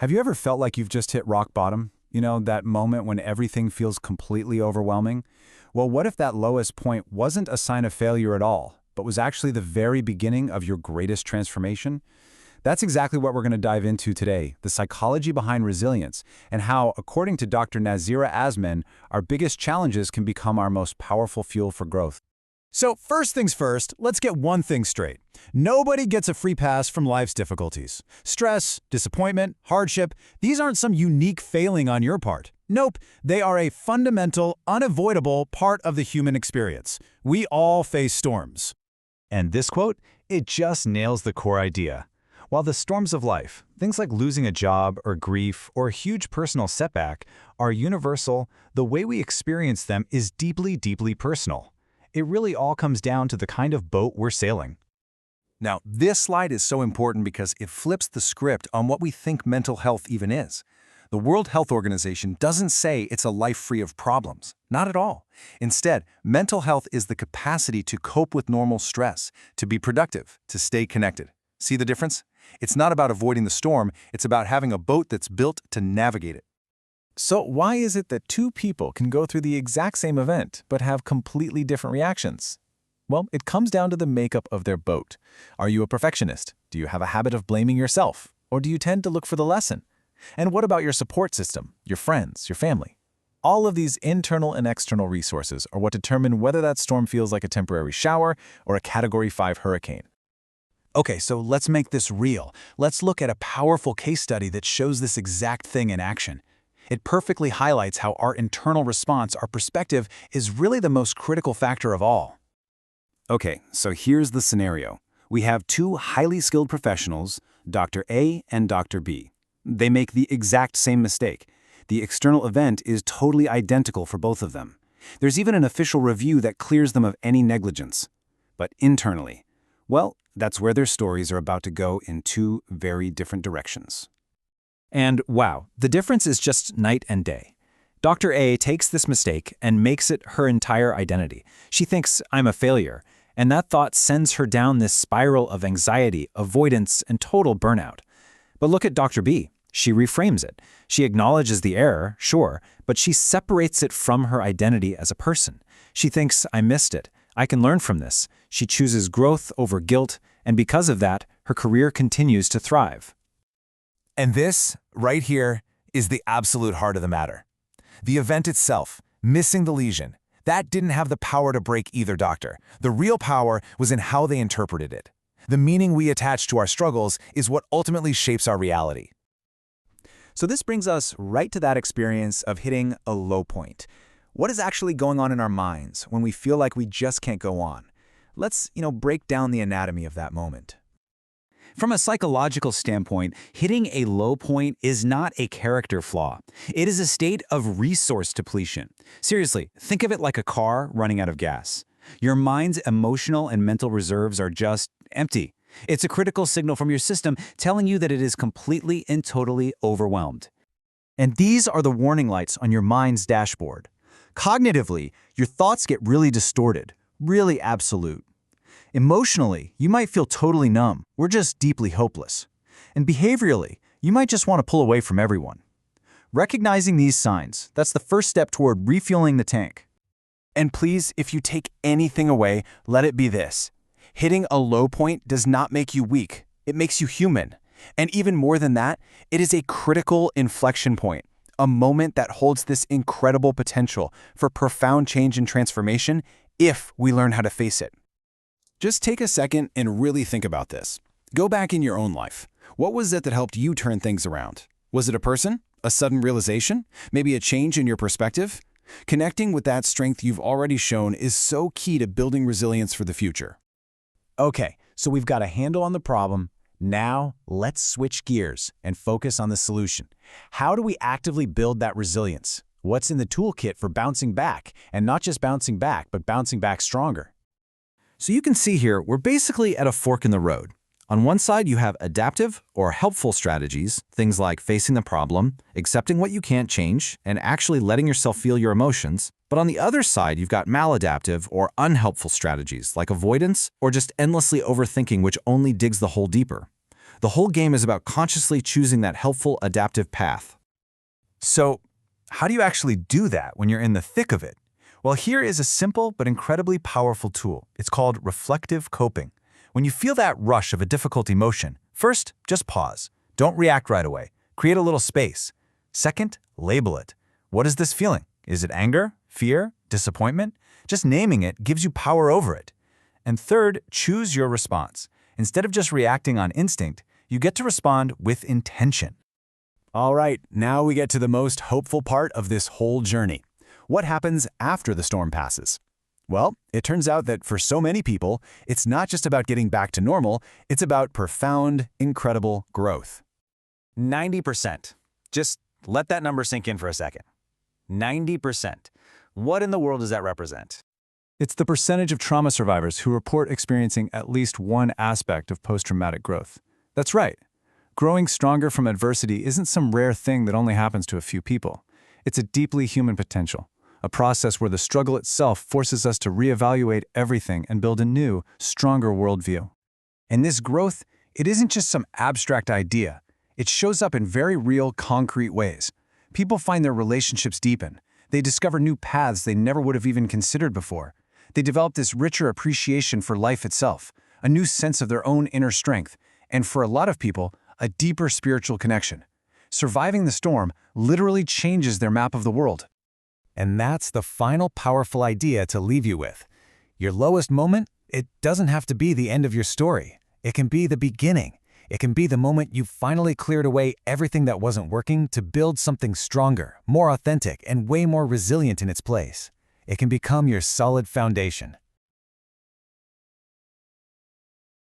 Have you ever felt like you've just hit rock bottom? You know, that moment when everything feels completely overwhelming? Well, what if that lowest point wasn't a sign of failure at all, but was actually the very beginning of your greatest transformation? That's exactly what we're going to dive into today, the psychology behind resilience, and how, according to Dr. Nazira Azman, our biggest challenges can become our most powerful fuel for growth. So first things first, let's get one thing straight. Nobody gets a free pass from life's difficulties. Stress, disappointment, hardship, these aren't some unique failing on your part. Nope, they are a fundamental, unavoidable part of the human experience. We all face storms. And this quote, it just nails the core idea. While the storms of life, things like losing a job or grief or a huge personal setback, are universal, the way we experience them is deeply, deeply personal. It really all comes down to the kind of boat we're sailing. Now, this slide is so important because it flips the script on what we think mental health even is. The World Health Organization doesn't say it's a life free of problems. Not at all. Instead, mental health is the capacity to cope with normal stress, to be productive, to stay connected. See the difference? It's not about avoiding the storm, it's about having a boat that's built to navigate it. So why is it that two people can go through the exact same event but have completely different reactions? Well, it comes down to the makeup of their boat. Are you a perfectionist? Do you have a habit of blaming yourself? Or do you tend to look for the lesson? And what about your support system, your friends, your family? All of these internal and external resources are what determine whether that storm feels like a temporary shower or a Category 5 hurricane. Okay, so let's make this real. Let's look at a powerful case study that shows this exact thing in action. It perfectly highlights how our internal response, our perspective, is really the most critical factor of all. Okay, so here's the scenario. We have two highly skilled professionals, Dr. A and Dr. B. They make the exact same mistake. The external event is totally identical for both of them. There's even an official review that clears them of any negligence. But internally, well, that's where their stories are about to go in two very different directions. And wow, the difference is just night and day. Dr. A takes this mistake and makes it her entire identity. She thinks, I'm a failure, and that thought sends her down this spiral of anxiety, avoidance, and total burnout. But look at Dr. B. She reframes it. She acknowledges the error, sure, but she separates it from her identity as a person. She thinks, I missed it. I can learn from this. She chooses growth over guilt, and because of that, her career continues to thrive. And this, right here, is the absolute heart of the matter. The event itself, missing the lesion, that didn't have the power to break either doctor. The real power was in how they interpreted it. The meaning we attach to our struggles is what ultimately shapes our reality. So this brings us right to that experience of hitting a low point. What is actually going on in our minds when we feel like we just can't go on? Let's, break down the anatomy of that moment. From a psychological standpoint, hitting a low point is not a character flaw. It is a state of resource depletion. Seriously, think of it like a car running out of gas. Your mind's emotional and mental reserves are just empty. It's a critical signal from your system telling you that it is completely and totally overwhelmed. And these are the warning lights on your mind's dashboard. Cognitively, your thoughts get really distorted, really absolute. Emotionally, you might feel totally numb or just deeply hopeless. And behaviorally, you might just want to pull away from everyone. Recognizing these signs, that's the first step toward refueling the tank. And please, if you take anything away, let it be this. Hitting a low point does not make you weak. It makes you human. And even more than that, it is a critical inflection point, a moment that holds this incredible potential for profound change and transformation if we learn how to face it. Just take a second and really think about this. Go back in your own life. What was it that helped you turn things around? Was it a person? A sudden realization? Maybe a change in your perspective? Connecting with that strength you've already shown is so key to building resilience for the future. Okay, so we've got a handle on the problem. Now, let's switch gears and focus on the solution. How do we actively build that resilience? What's in the toolkit for bouncing back? And not just bouncing back, but bouncing back stronger. So you can see here, we're basically at a fork in the road. On one side, you have adaptive or helpful strategies, things like facing the problem, accepting what you can't change, and actually letting yourself feel your emotions. But on the other side, you've got maladaptive or unhelpful strategies like avoidance or just endlessly overthinking, which only digs the hole deeper. The whole game is about consciously choosing that helpful, adaptive path. So, how do you actually do that when you're in the thick of it? Well, here is a simple but incredibly powerful tool. It's called reflective coping. When you feel that rush of a difficult emotion, first, just pause. Don't react right away. Create a little space. Second, label it. What is this feeling? Is it anger, fear, disappointment? Just naming it gives you power over it. And third, choose your response. Instead of just reacting on instinct, you get to respond with intention. All right, now we get to the most hopeful part of this whole journey. What happens after the storm passes? Well, it turns out that for so many people, it's not just about getting back to normal, it's about profound, incredible growth. 90%. Just let that number sink in for a second. 90%. What in the world does that represent? It's the percentage of trauma survivors who report experiencing at least one aspect of post-traumatic growth. That's right. Growing stronger from adversity isn't some rare thing that only happens to a few people. It's a deeply human potential, a process where the struggle itself forces us to reevaluate everything and build a new, stronger worldview. And this growth, it isn't just some abstract idea. It shows up in very real, concrete ways. People find their relationships deepen. They discover new paths they never would have even considered before. They develop this richer appreciation for life itself, a new sense of their own inner strength, and for a lot of people, a deeper spiritual connection. Surviving the storm literally changes their map of the world. And that's the final powerful idea to leave you with. Your lowest moment, it doesn't have to be the end of your story. It can be the beginning. It can be the moment you finally cleared away everything that wasn't working to build something stronger, more authentic, and way more resilient in its place. It can become your solid foundation.